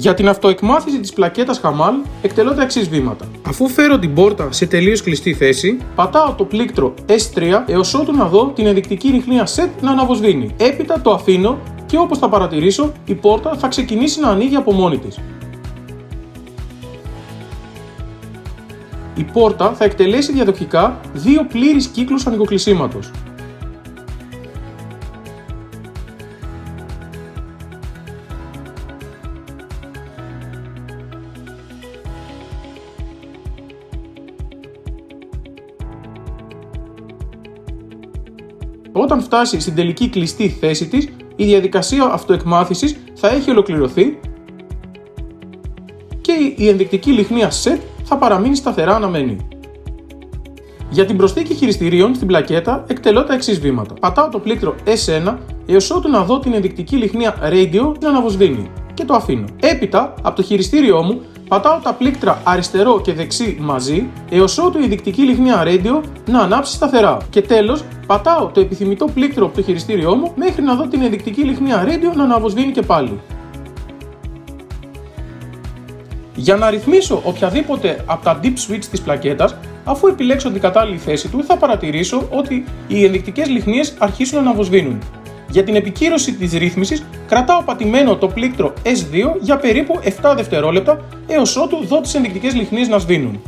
Για την αυτοεκμάθηση της πλακέτας Hamal εκτελώ τα εξής βήματα. Αφού φέρω την πόρτα σε τελείως κλειστή θέση, πατάω το πλήκτρο S3 έως ότου να δω την ενδεικτική ρυθμία SET να αναβοσβήνει. Έπειτα το αφήνω και όπως θα παρατηρήσω, η πόρτα θα ξεκινήσει να ανοίγει από μόνη της. Η πόρτα θα εκτελέσει διαδοχικά 2 πλήρεις κύκλους ανοιγοκλεισίματος. Όταν φτάσει στην τελική κλειστή θέση της, η διαδικασία αυτοεκμάθησης θα έχει ολοκληρωθεί και η ενδεικτική λυχνία SET θα παραμείνει σταθερά αναμένη. Για την προσθήκη χειριστηρίων στην πλακέτα εκτελώ τα εξής βήματα. Πατάω το πλήκτρο S1 έως ότου να δω την ενδεικτική λυχνία Radio να αναβοσβήνει και το αφήνω. Έπειτα, από το χειριστήριό μου, πατάω τα πλήκτρα αριστερό και δεξί μαζί έως ότου η ενδεικτική λυχνία Radio να ανάψει σταθερά. Και τέλος, πατάω το επιθυμητό πλήκτρο από το χειριστήριό μου μέχρι να δω την ενδεικτική λυχνία Radio να αναβοσβήνει και πάλι. Για να ρυθμίσω οποιαδήποτε από τα dip switch της πλακέτας, αφού επιλέξω την κατάλληλη θέση του, θα παρατηρήσω ότι οι ενδεικτικές λυχνίες αρχίσουν να αναβοσβήνουν. Για την επικύρωση της ρύθμισης, κρατάω πατημένο το πλήκτρο S2 για περίπου 7 δευτερόλεπτα έως ότου δω τις ενδεικτικές λυχνίες να σβήνουν.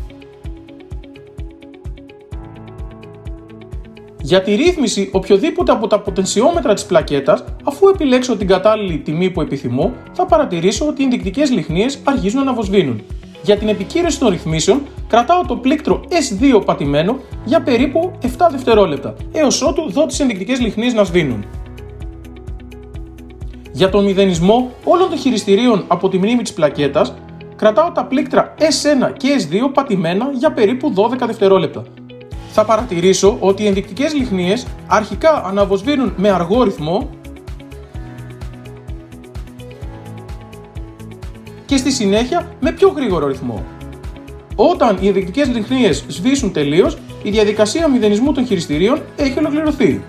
Για τη ρύθμιση οποιοδήποτε από τα ποτενσιόμετρα της πλακέτας, αφού επιλέξω την κατάλληλη τιμή που επιθυμώ, θα παρατηρήσω ότι οι ενδεικτικές λυχνίες αρχίζουν να αναβοσβήνουν. Για την επικύρωση των ρυθμίσεων, κρατάω το πλήκτρο S2 πατημένο για περίπου 7 δευτερόλεπτα, έως ότου δω τις ενδεικτικές λυχνίες να σβήνουν. Για τον μηδενισμό όλων των χειριστηρίων από τη μνήμη της πλακέτας, κρατάω τα πλήκτρα S1 και S2 πατημένα για περίπου 12 δευτερόλεπτα. Θα παρατηρήσω ότι οι ενδεικτικές λυχνίες αρχικά αναβοσβήνουν με αργό ρυθμό και στη συνέχεια με πιο γρήγορο ρυθμό. Όταν οι ενδεικτικές λυχνίες σβήσουν τελείως, η διαδικασία μηδενισμού των χειριστηρίων έχει ολοκληρωθεί.